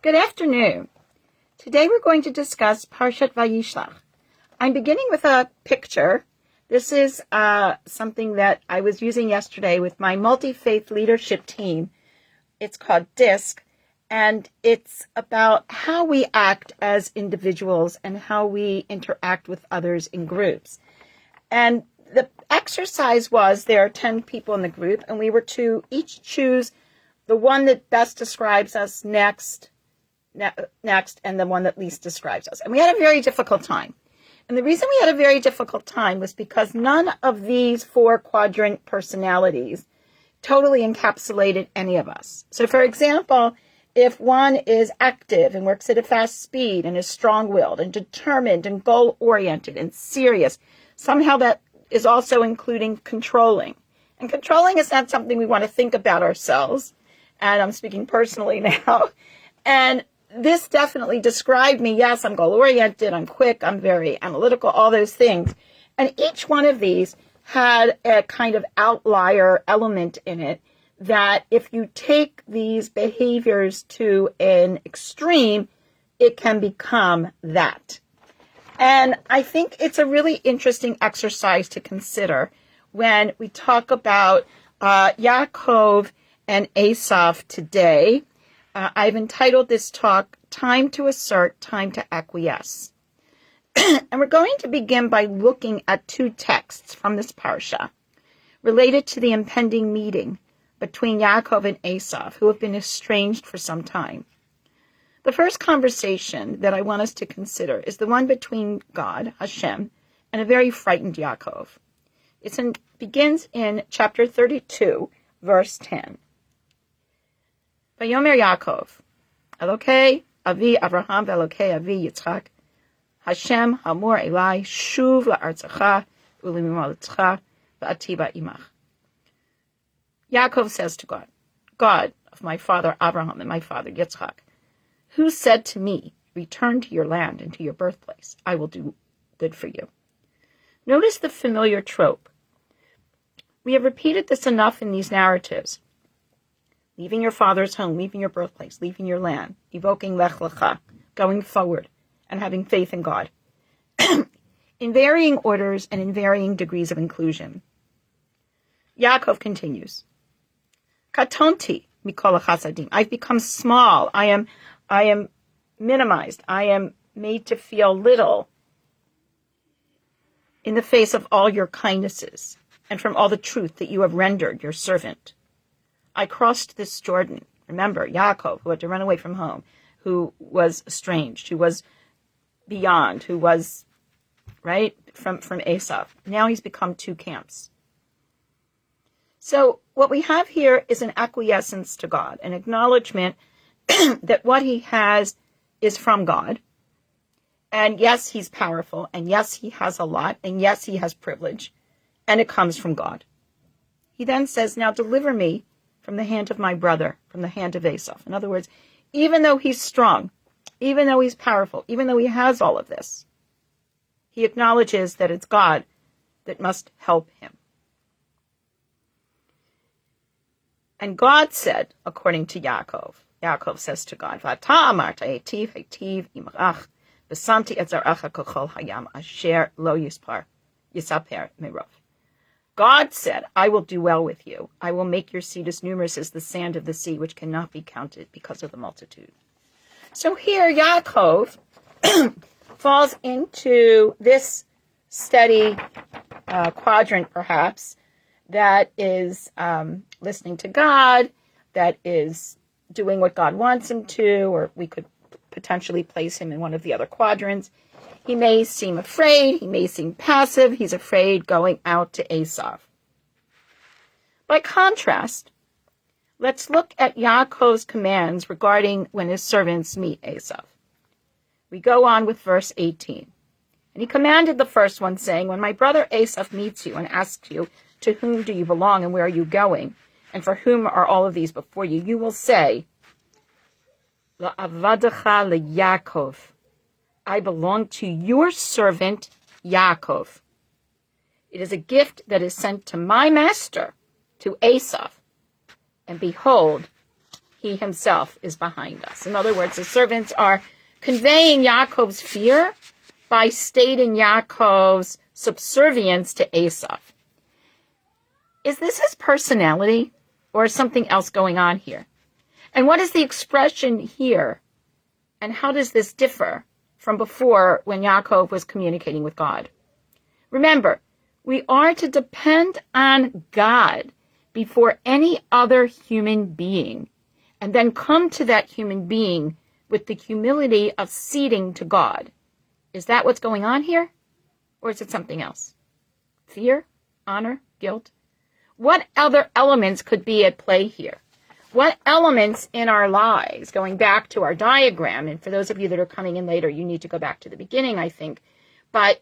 Good afternoon. Today we're going to discuss Parshat VaYishlach. I'm beginning with a picture. This is something that I was using yesterday with my multi-faith leadership team. It's called DISC, and it's about how we act as individuals and how we interact with others in groups. And the exercise was there are 10 people in the group, and we were to each choose the one that best describes us next, and the one that least describes us. And we had a very difficult time. And the reason we had a very difficult time was because none of these 4 quadrant personalities totally encapsulated any of us. So, for example, if one is active and works at a fast speed and is strong-willed and determined and goal-oriented and serious, somehow that is also including controlling. And controlling is not something we want to think about ourselves. And I'm speaking personally now. And this definitely described me. Yes, I'm goal-oriented, I'm quick, I'm very analytical, all those things. And each one of these had a kind of outlier element in it that if you take these behaviors to an extreme, it can become that. And I think it's a really interesting exercise to consider when we talk about Yaakov and Esav today. I've entitled this talk, Time to Assert, Time to Acquiesce. And we're going to begin by looking at 2 texts from this parsha related to the impending meeting between Yaakov and Esav, who have been estranged for some time. The first conversation that I want us to consider is the one between God, Hashem, and a very frightened Yaakov. It begins in chapter 32, verse 10. Vayomer Yaakov, Elokei Avi Avraham ve'Elokei Avi Yitzchak, Hashem Hamor Elai Shuv la'artzecha u'limimoletzecha va'ati ba'imach. Yaakov says to God, God of my father Abraham and my father Yitzchak, who said to me, return to your land and to your birthplace, I will do good for you. Notice the familiar trope. We have repeated this enough in these narratives. Leaving your father's home, leaving your birthplace, leaving your land, evoking Lech Lecha, going forward, and having faith in God. In varying orders and in varying degrees of inclusion. Yaakov continues, Katonti mikol chasadim. I've become small. I am minimized. I am made to feel little in the face of all your kindnesses and from all the truth that you have rendered your servant. I crossed this Jordan. Remember, Yaakov, who had to run away from home, who was estranged, who was beyond, who was, right, from Esav. Now he's become 2 camps. So what we have here is an acquiescence to God, an acknowledgement that what he has is from God. And yes, he's powerful. And yes, he has a lot. And yes, he has privilege. And it comes from God. He then says, now deliver me from the hand of my brother, from the hand of Esav. In other words, even though he's strong, even though he's powerful, even though he has all of this, he acknowledges that it's God that must help him. And God said, according to Yaakov says to God, V'ata amarta etiv hetiv imrach v'samti et zaracha kol hayam asher lo yisaper merov. God said, I will do well with you. I will make your seed as numerous as the sand of the sea, which cannot be counted because of the multitude. So here Yaakov falls into this steady quadrant, perhaps, that is listening to God, that is doing what God wants him to, or we could potentially place him in one of the other quadrants. He may seem afraid, he may seem passive, he's afraid going out to Esav. By contrast, let's look at Yaakov's commands regarding when his servants meet Esav. We go on with verse 18. And he commanded the first one, saying, when my brother Esav meets you and asks you, to whom do you belong and where are you going? And for whom are all of these before you? You will say, La'avadecha leYaakov. I belong to your servant Yaakov. It is a gift that is sent to my master, to Esav. And behold, he himself is behind us. In other words, the servants are conveying Yaakov's fear by stating Yaakov's subservience to Esau. Is this his personality, or is something else going on here? And what is the expression here? And how does this differ from before when Yaakov was communicating with God? Remember, we are to depend on God before any other human being, and then come to that human being with the humility of ceding to God. Is that what's going on here? Or is it something else? Fear? Honor? Guilt? What other elements could be at play here? What elements in our lives, going back to our diagram, and for those of you that are coming in later, you need to go back to the beginning, I think, but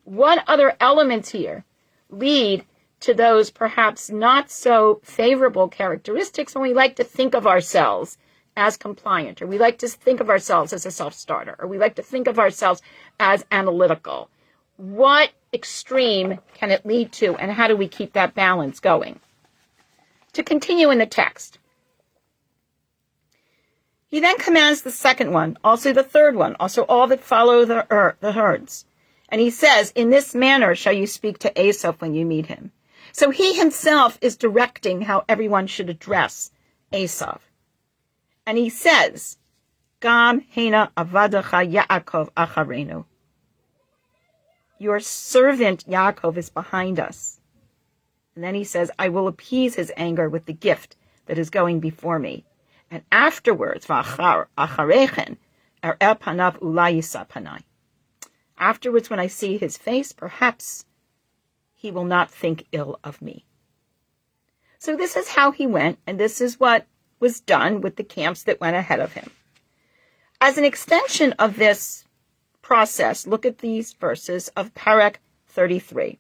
what other elements here lead to those perhaps not so favorable characteristics when we like to think of ourselves as compliant, or we like to think of ourselves as a self-starter, or we like to think of ourselves as analytical? What extreme can it lead to, and how do we keep that balance going? To continue in the text, he then commands the second one, also the third one, also all that follow the herds. And he says, in this manner shall you speak to Esau when you meet him. So he himself is directing how everyone should address Esau. And he says, Gam hena avadacha Yaakov acharenu. Your servant Yaakov is behind us. And then he says, I will appease his anger with the gift that is going before me. And afterwards, acharechen er'el panav ulai yisa panai. Afterwards, when I see his face, perhaps he will not think ill of me. So this is how he went, and this is what was done with the camps that went ahead of him. As an extension of this process, look at these verses of Parak 33.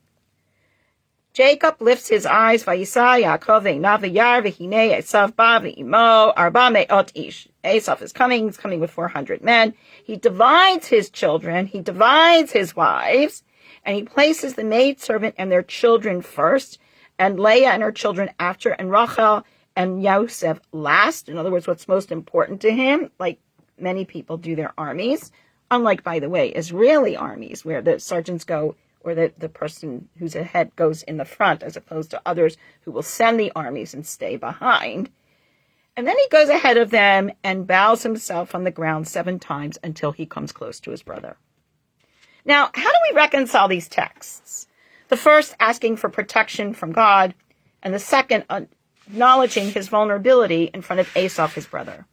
Jacob lifts his eyes, Vayisa Yaakov ve'inav v'yar v'hinei Esav ba v'imo arba me'ot ish. Esau is coming, he's coming with 400 men. He divides his children, he divides his wives, and he places the maidservant and their children first, and Leah and her children after, and Rachel and Yosef last. In other words, what's most important to him, like many people do their armies, unlike, by the way, Israeli armies, where the sergeants go, or the person who's ahead goes in the front, as opposed to others who will send the armies and stay behind. And then he goes ahead of them and bows himself on the ground 7 times until he comes close to his brother. Now, how do we reconcile these texts? The first asking for protection from God, and the second acknowledging his vulnerability in front of Esau, his brother.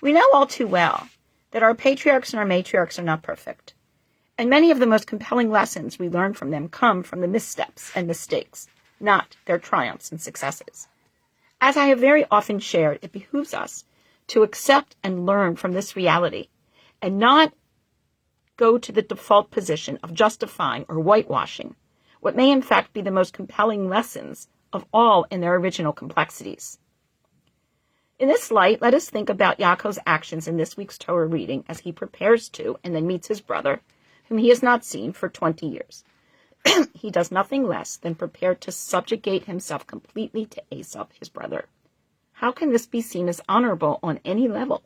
We know all too well that our patriarchs and our matriarchs are not perfect. And many of the most compelling lessons we learn from them come from the missteps and mistakes, not their triumphs and successes. As I have very often shared, it behooves us to accept and learn from this reality and not go to the default position of justifying or whitewashing what may in fact be the most compelling lessons of all in their original complexities. In this light, let us think about Yaakov's actions in this week's Torah reading as he prepares to and then meets his brother, whom he has not seen for 20 years. He does nothing less than prepare to subjugate himself completely to Esau, his brother. How can this be seen as honorable on any level?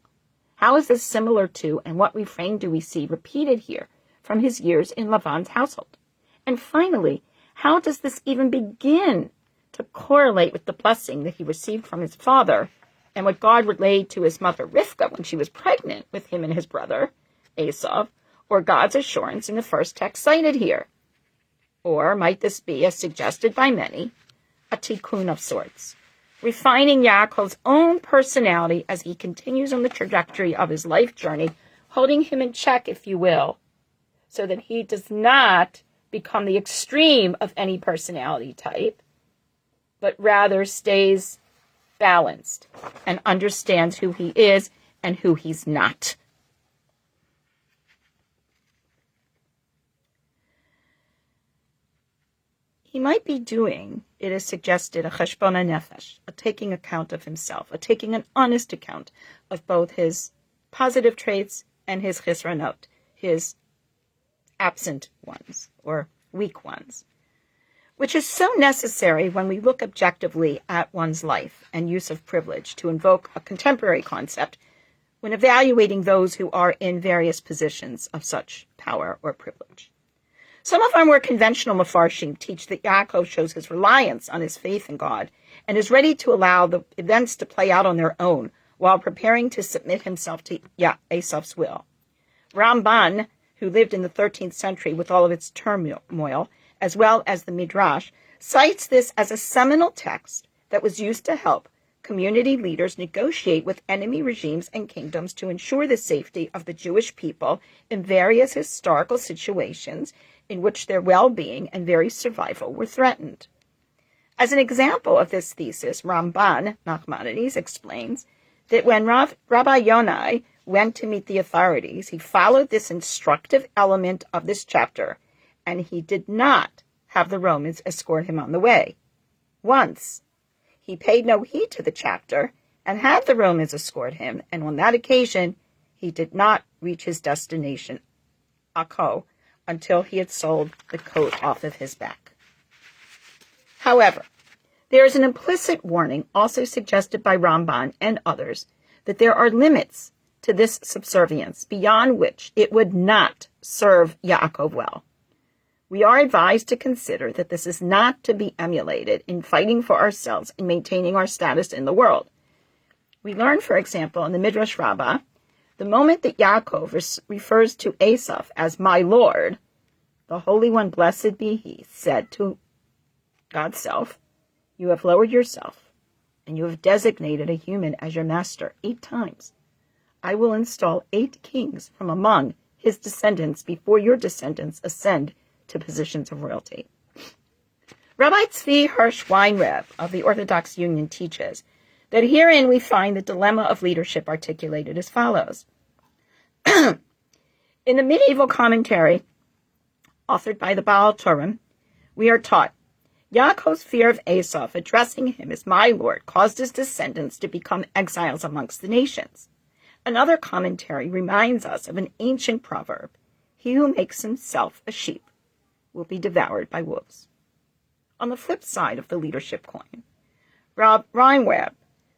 How is this similar to, and what refrain do we see repeated here from his years in Lavan's household? And finally, how does this even begin to correlate with the blessing that he received from his father and what God relayed to his mother Rivka when she was pregnant with him and his brother, Esau, or God's assurance in the first text cited here? Or might this be, as suggested by many, a tikkun of sorts, refining Yaakov's own personality as he continues on the trajectory of his life journey, holding him in check, if you will, so that he does not become the extreme of any personality type, but rather stays balanced and understands who he is and who he's not. He might be doing, it is suggested, a cheshbon nefesh, a taking account of himself, a taking an honest account of both his positive traits and his chisranot, his absent ones or weak ones. which is so necessary when we look objectively at one's life and use of privilege to invoke a contemporary concept when evaluating those who are in various positions of such power or privilege. Some of our more conventional Mefarshim teach that Yaakov shows his reliance on his faith in God and is ready to allow the events to play out on their own while preparing to submit himself to Esav's will. Ramban, who lived in the 13th century with all of its turmoil, as well as the Midrash, cites this as a seminal text that was used to help community leaders negotiate with enemy regimes and kingdoms to ensure the safety of the Jewish people in various historical situations in which their well-being and very survival were threatened. As an example of this thesis, Ramban, Nachmanides, explains that when Rabbi Yonai went to meet the authorities, he followed this instructive element of this chapter, and he did not have the Romans escort him on the way. Once, he paid no heed to the chapter and had the Romans escort him, and on that occasion, he did not reach his destination, Akko, until he had sold the coat off of his back. However, there is an implicit warning also suggested by Ramban and others that there are limits to this subservience beyond which it would not serve Yaakov well. We are advised to consider that this is not to be emulated in fighting for ourselves and maintaining our status in the world. We learn, for example, in the Midrash Rabbah, the moment that Yaakov refers to Esav as my Lord, the Holy One, blessed be he, said to God's self, you have lowered yourself, and you have designated a human as your master 8 times. I will install 8 kings from among his descendants before your descendants ascend to positions of royalty. Rabbi Tzvi Hirsch Weinreb of the Orthodox Union teaches that herein we find the dilemma of leadership articulated as follows. In the medieval commentary authored by the Baal Turim, we are taught Yaakov's fear of Esav, addressing him as my Lord, caused his descendants to become exiles amongst the nations. Another commentary reminds us of an ancient proverb, he who makes himself a sheep will be devoured by wolves. On the flip side of the leadership coin, Rob Reinweb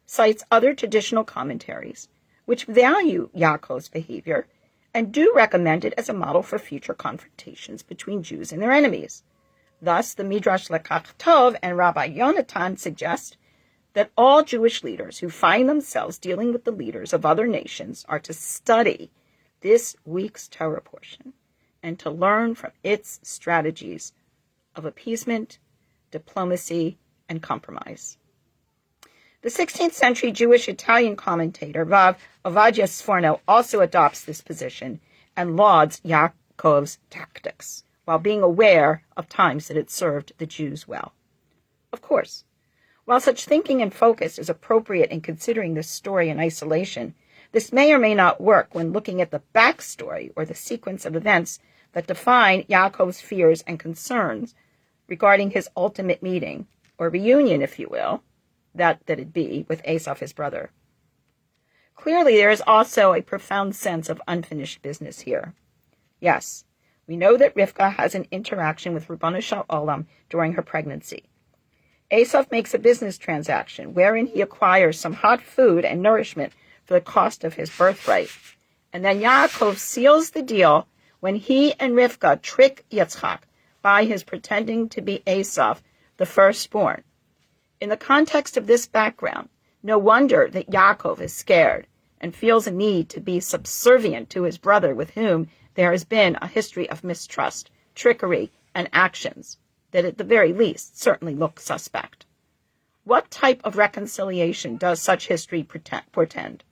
cites other traditional commentaries which value Yaakov's behavior and do recommend it as a model for future confrontations between Jews and their enemies. Thus, the Midrash Lekach Tov and Rabbi Yonatan suggest that all Jewish leaders who find themselves dealing with the leaders of other nations are to study this week's Torah portion and to learn from its strategies of appeasement, diplomacy, and compromise. The 16th century Jewish Italian commentator Rav Ovadia Sforno also adopts this position and lauds Yaakov's tactics, while being aware of times that it served the Jews well. Of course, while such thinking and focus is appropriate in considering this story in isolation, this may or may not work when looking at the backstory or the sequence of events that define Yaakov's fears and concerns regarding his ultimate meeting, or reunion, if you will, that it be, with Esav, his brother. Clearly, there is also a profound sense of unfinished business here. Yes, we know that Rivka has an interaction with Ribono Shel Olam during her pregnancy. Esav makes a business transaction wherein he acquires some hot food and nourishment for the cost of his birthright. And then Yaakov seals the deal when he and Rivka trick Yitzchak by his pretending to be Esav, the firstborn. In the context of this background, no wonder that Yaakov is scared and feels a need to be subservient to his brother, with whom there has been a history of mistrust, trickery, and actions that at the very least certainly look suspect. What type of reconciliation does such history portend?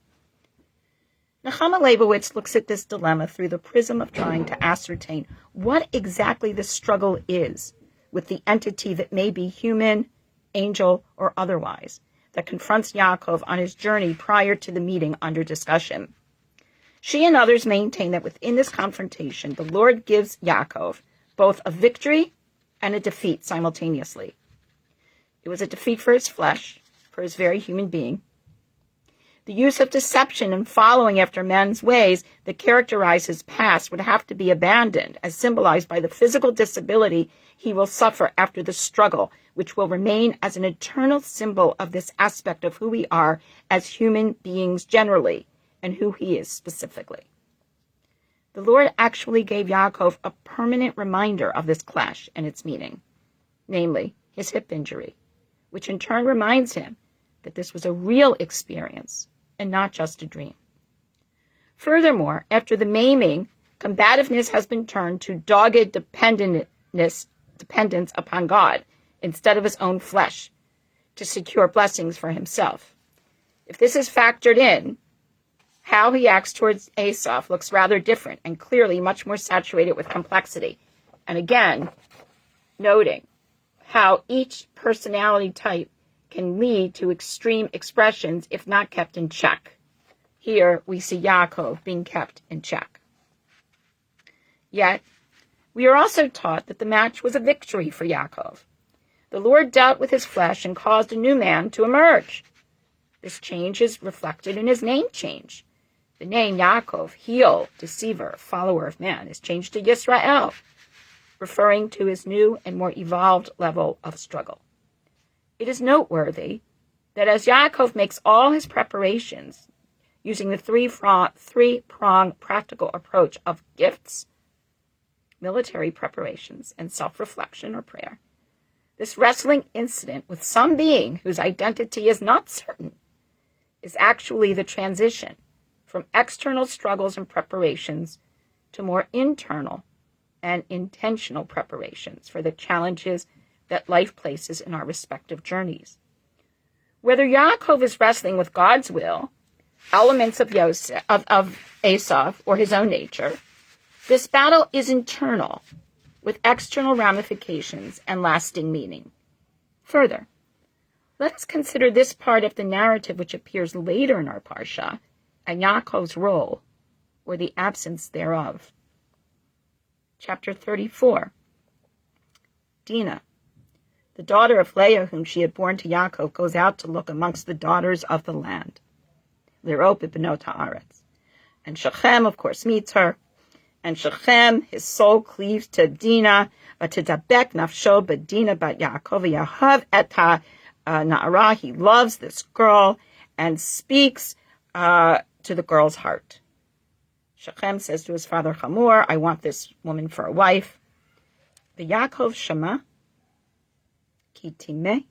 Nechama Leibowitz looks at this dilemma through the prism of trying to ascertain what exactly the struggle is with the entity that may be human, angel, or otherwise, that confronts Yaakov on his journey prior to the meeting under discussion. She and others maintain that within this confrontation, the Lord gives Yaakov both a victory and a defeat simultaneously. It was a defeat for his flesh, for his very human being, The use of deception and following after men's ways that characterize his past would have to be abandoned, as symbolized by the physical disability he will suffer after the struggle, which will remain as an eternal symbol of this aspect of who we are as human beings generally, and who he is specifically. The Lord actually gave Yaakov a permanent reminder of this clash and its meaning, namely his hip injury, which in turn reminds him that this was a real experience and not just a dream. Furthermore, after the maiming, combativeness has been turned to dogged dependence upon God instead of his own flesh to secure blessings for himself. If this is factored in, how he acts towards Esau looks rather different and clearly much more saturated with complexity. And again, noting how each personality type can lead to extreme expressions if not kept in check. Here we see Yaakov being kept in check. Yet, we are also taught that the match was a victory for Yaakov. The Lord dealt with his flesh and caused a new man to emerge. This change is reflected in his name change. The name Yaakov, heel, deceiver, follower of man, is changed to Yisrael, referring to his new and more evolved level of struggle. It is noteworthy that as Yaakov makes all his preparations using the three-pronged practical approach of gifts, military preparations, and self-reflection or prayer, this wrestling incident with some being whose identity is not certain is actually the transition from external struggles and preparations to more internal and intentional preparations for the challenges that life places in our respective journeys. Whether Yaakov is wrestling with God's will, elements of Esau, or his own nature, this battle is internal, with external ramifications and lasting meaning. Further, let us consider this part of the narrative which appears later in our Parsha, and Yaakov's role, or the absence thereof. Chapter 34. Dinah, the daughter of Leah, whom she had borne to Yaakov, goes out to look amongst the daughters of the land. Lirot b'benot haaretz. And Shechem, of course, meets her. And Shechem, his soul cleaves to Dinah, v'tidabek nafsho b'Dinah bat Yaakov v'yahav et ha'na'ara. He loves this girl and speaks to the girl's heart. Shechem says to his father Hamor, I want this woman for a wife. The Yaakov Shema, ki timeh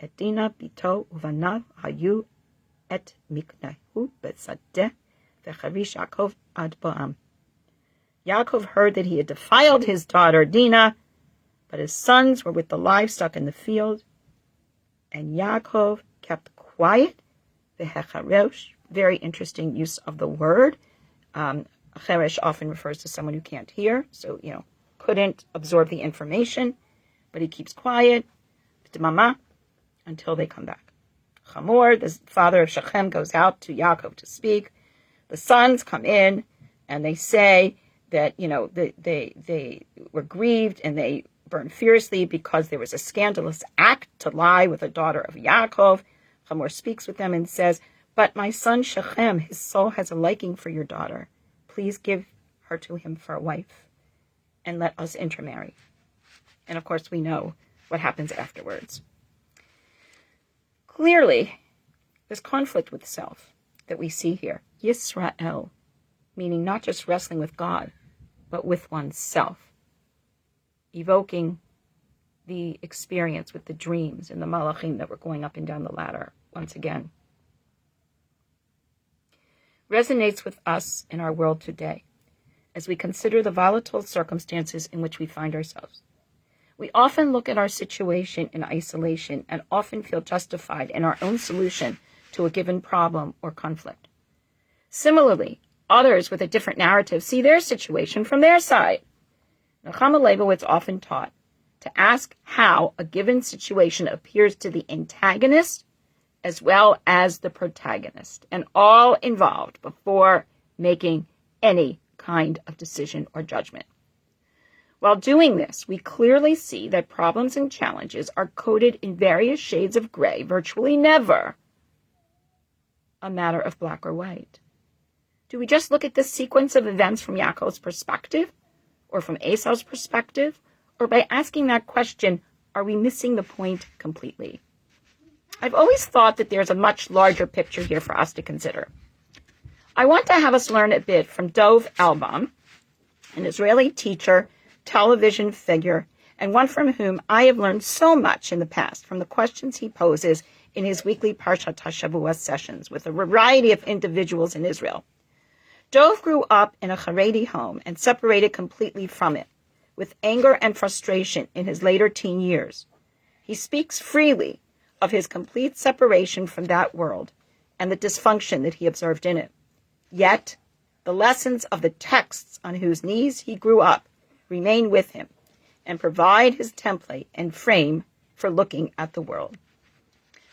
et Dinah bito uvanav hayu et miknahu betzadeh v'charish Yaakov ad ba'am. Yaakov heard that he had defiled his daughter Dinah, but his sons were with the livestock in the field, and Yaakov kept quiet. V'hecharesh, very interesting use of the word. Cheresh often refers to someone who can't hear, so, couldn't absorb the information, but he keeps quiet, b'dmama, until they come back. Hamor, the father of Shechem, goes out to Yaakov to speak. The sons come in, and they say that, they were grieved, and they burned fiercely because there was a scandalous act to lie with a daughter of Yaakov. Hamor speaks with them and says, but my son Shechem, his soul has a liking for your daughter. Please give her to him for a wife, and let us intermarry. And of course, we know what happens afterwards. Clearly, this conflict with self that we see here, Yisrael, meaning not just wrestling with God, but with oneself, evoking the experience with the dreams and the malachim that were going up and down the ladder once again, resonates with us in our world today as we consider the volatile circumstances in which we find ourselves. We often look at our situation in isolation and often feel justified in our own solution to a given problem or conflict. Similarly, others with a different narrative see their situation from their side. Nechama Leibowitz often taught to ask how a given situation appears to the antagonist as well as the protagonist, and all involved before making any kind of decision or judgment. While doing this, we clearly see that problems and challenges are coded in various shades of gray, virtually never a matter of black or white? Do we just look at this sequence of events from Yaakov's perspective, or from Esau's perspective, or by asking that question, are we missing the point completely? I've always thought that there's a much larger picture here for us to consider. I want to have us learn a bit from Dov Elbaum, an Israeli teacher, television figure, and one from whom I have learned so much in the past from the questions he poses in his weekly Parshat HaShavua sessions with a variety of individuals in Israel. Dov grew up in a Haredi home and separated completely from it, with anger and frustration in his later teen years. He speaks freely of his complete separation from that world and the dysfunction that he observed in it. Yet, the lessons of the texts on whose knees he grew up remain with him and provide his template and frame for looking at the world.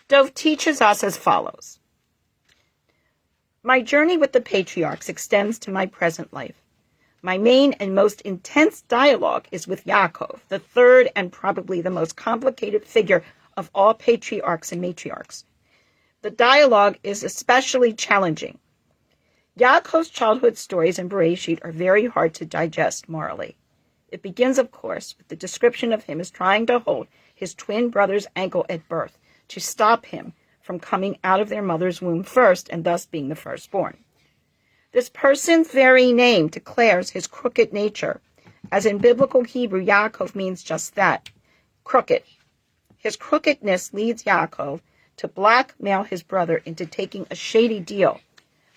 Dov teaches us as follows. My journey with the patriarchs extends to my present life. My main and most intense dialogue is with Yaakov, the third and probably the most complicated figure of all patriarchs and matriarchs. The dialogue is especially challenging. Yaakov's childhood stories in Bereshit are very hard to digest morally. It begins, of course, with the description of him as trying to hold his twin brother's ankle at birth to stop him from coming out of their mother's womb first and thus being the firstborn. This person's very name declares his crooked nature, as in biblical Hebrew, Yaakov means just that, crooked. His crookedness leads Yaakov to blackmail his brother into taking a shady deal,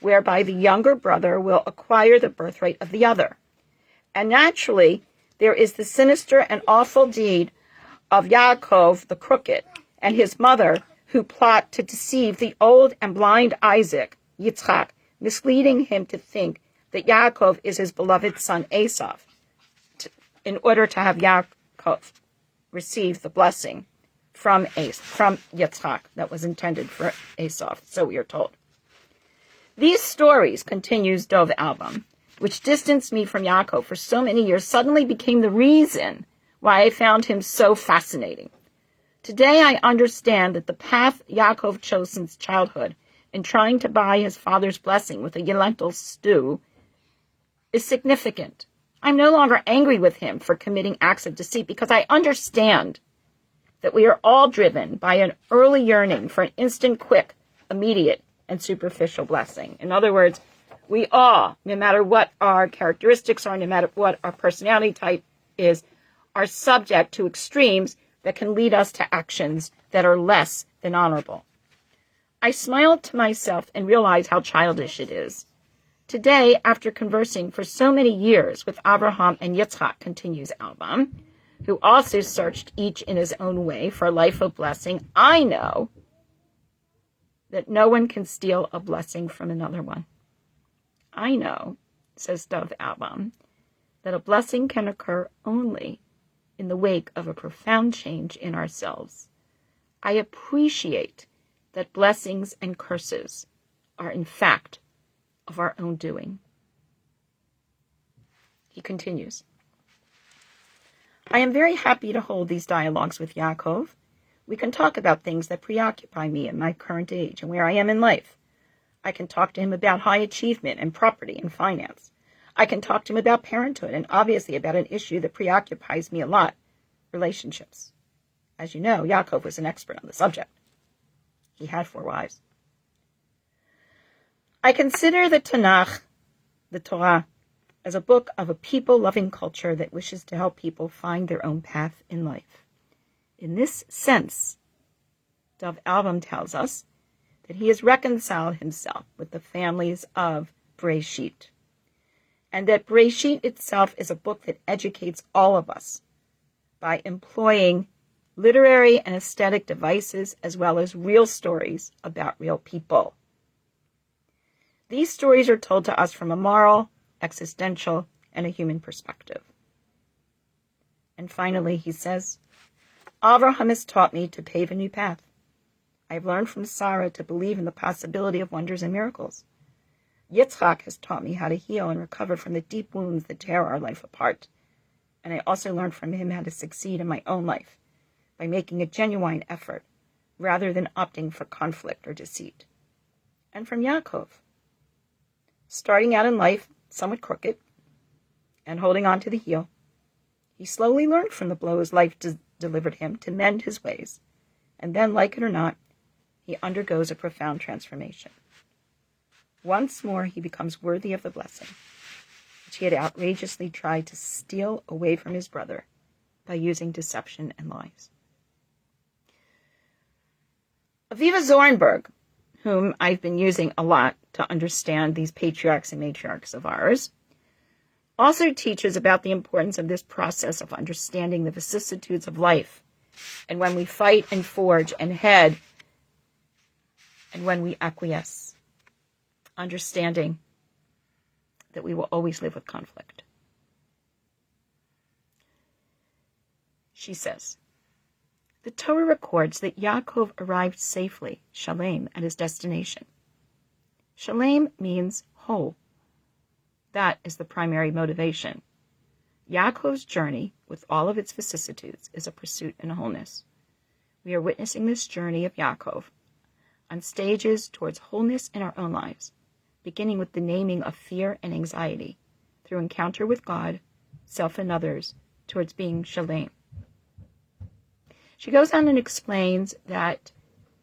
whereby the younger brother will acquire the birthright of the other. And naturally, there is the sinister and awful deed of Yaakov the crooked and his mother, who plot to deceive the old and blind Isaac, Yitzchak, misleading him to think that Yaakov is his beloved son Esau, in order to have Yaakov receive the blessing from Yitzchak that was intended for Esau, so we are told. These stories, continues Dov Elbaum, which distanced me from Yaakov for so many years, suddenly became the reason why I found him so fascinating. Today I understand that the path Yaakov chose since childhood in trying to buy his father's blessing with a lentil stew is significant. I'm no longer angry with him for committing acts of deceit because I understand that we are all driven by an early yearning for an instant, quick, immediate, and superficial blessing. In other words, we all, no matter what our characteristics are, no matter what our personality type is, are subject to extremes that can lead us to actions that are less than honorable. I smiled to myself and realized how childish it is. Today, after conversing for so many years with Abraham and Yitzchak, continues Elbaum, who also searched each in his own way for a life of blessing, I know that no one can steal a blessing from another one. I know, says Dov Elbaum, that a blessing can occur only in the wake of a profound change in ourselves. I appreciate that blessings and curses are in fact of our own doing. He continues, I am very happy to hold these dialogues with Yaakov. We can talk about things that preoccupy me at my current age and where I am in life. I can talk to him about high achievement and property and finance. I can talk to him about parenthood and obviously about an issue that preoccupies me a lot, relationships. As you know, Yaakov was an expert on the subject. He had 4 wives. I consider the Tanakh, the Torah, as a book of a people-loving culture that wishes to help people find their own path in life. In this sense, Dov Elbaum tells us that he has reconciled himself with the families of Bereshit, and that Bereshit itself is a book that educates all of us by employing literary and aesthetic devices as well as real stories about real people. These stories are told to us from a moral, existential, and a human perspective. And finally, he says, Avraham has taught me to pave a new path. I've learned from Sarah to believe in the possibility of wonders and miracles. Yitzchak has taught me how to heal and recover from the deep wounds that tear our life apart. And I also learned from him how to succeed in my own life by making a genuine effort rather than opting for conflict or deceit. and from Yaakov. Starting out in life somewhat crooked and holding on to the heel, he slowly learned from the blows life delivered him to mend his ways, and then, like it or not, he undergoes a profound transformation. Once more, he becomes worthy of the blessing, which he had outrageously tried to steal away from his brother by using deception and lies. Aviva Zornberg, whom I've been using a lot to understand these patriarchs and matriarchs of ours, also teaches about the importance of this process of understanding the vicissitudes of life, and when we fight and forge and head, and when we acquiesce, understanding that we will always live with conflict. She says, the Torah records that Yaakov arrived safely, shalem, at his destination. Shalem means whole. That is the primary motivation. Yaakov's journey, with all of its vicissitudes, is a pursuit in wholeness. We are witnessing this journey of Yaakov on stages towards wholeness in our own lives, beginning with the naming of fear and anxiety, through encounter with God, self and others, towards being shalem. She goes on and explains that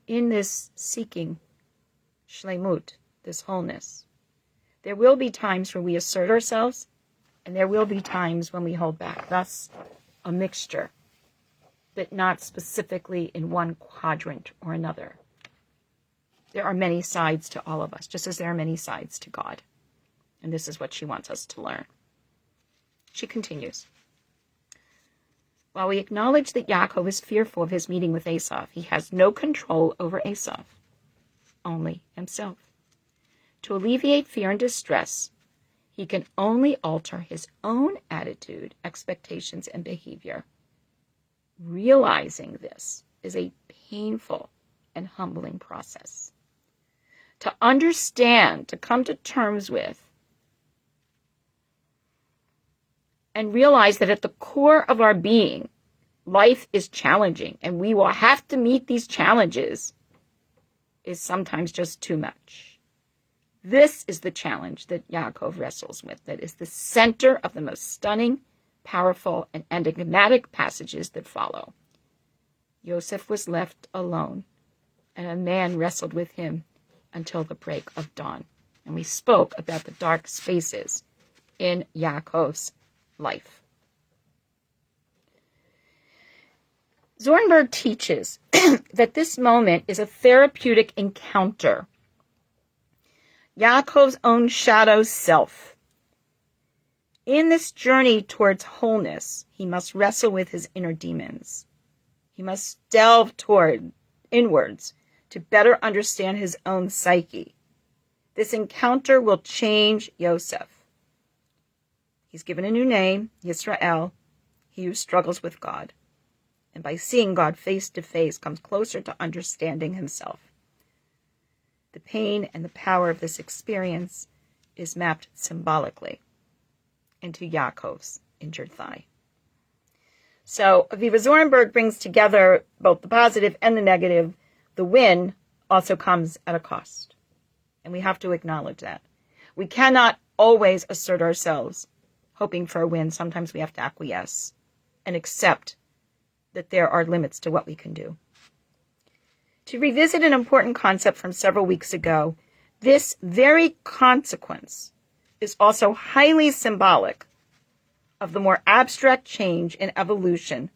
in this seeking shlemut, this wholeness, there will be times where we assert ourselves, and there will be times when we hold back. Thus, a mixture, but not specifically in one quadrant or another. There are many sides to all of us, just as there are many sides to God. And this is what she wants us to learn. She continues. While we acknowledge that Yaakov is fearful of his meeting with Esau, he has no control over Esau, only himself. To alleviate fear and distress, he can only alter his own attitude, expectations, and behavior. Realizing this is a painful and humbling process. To understand, to come to terms with, and realize that at the core of our being, life is challenging, and we will have to meet these challenges, is sometimes just too much. This is the challenge that Yaakov wrestles with, that is the center of the most stunning, powerful, and enigmatic passages that follow. Yosef was left alone, and a man wrestled with him until the break of dawn. And we spoke about the dark spaces in Yaakov's life. Zornberg teaches that this moment is a therapeutic encounter. Yaakov's own shadow self. In this journey towards wholeness, he must wrestle with his inner demons. He must delve inwards to better understand his own psyche. This encounter will change Yosef. He's given a new name, Yisrael, he who struggles with God. And by seeing God face to face, comes closer to understanding himself. The pain and the power of this experience is mapped symbolically into Yaakov's injured thigh. So Aviva Zornberg brings together both the positive and the negative. The win also comes at a cost. And we have to acknowledge that. We cannot always assert ourselves, hoping for a win. Sometimes we have to acquiesce and accept that there are limits to what we can do. To revisit an important concept from several weeks ago, this very consequence is also highly symbolic of the more abstract change and evolution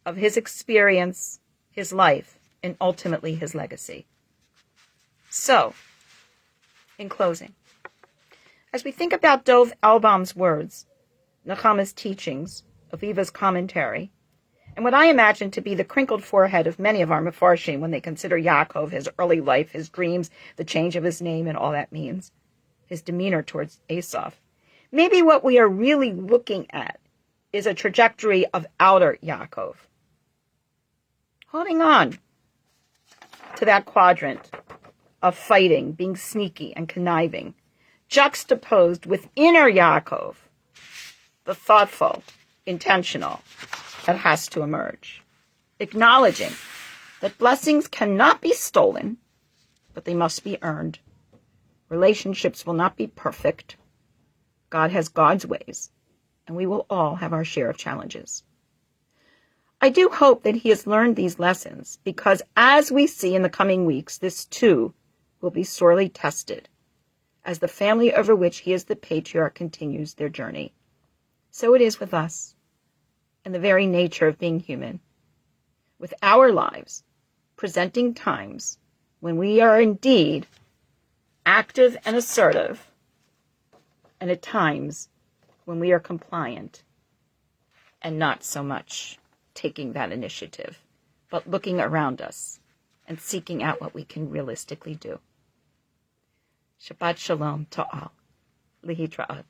of his experience, his life, and ultimately his legacy. So, in closing, as we think about Dov Albaum's words, Nechama's teachings, Aviva's commentary, and what I imagine to be the crinkled forehead of many of our Mefarshim when they consider Yaakov, his early life, his dreams, the change of his name, and all that means, his demeanor towards Esau, maybe what we are really looking at is a trajectory of outer Yaakov, holding on to that quadrant of fighting, being sneaky and conniving, juxtaposed with inner Yaakov, the thoughtful, intentional, that has to emerge, acknowledging that blessings cannot be stolen but they must be earned. Relationships will not be perfect. God has God's ways, and we will all have our share of challenges. I do hope that he has learned these lessons, because as we see in the coming weeks, this too will be sorely tested as the family over which he is the patriarch continues their journey. So it is with us, and the very nature of being human, with our lives presenting times when we are indeed active and assertive, and at times when we are compliant and not so much taking that initiative, but looking around us and seeking out what we can realistically do. Shabbat Shalom to all. Lihitraat.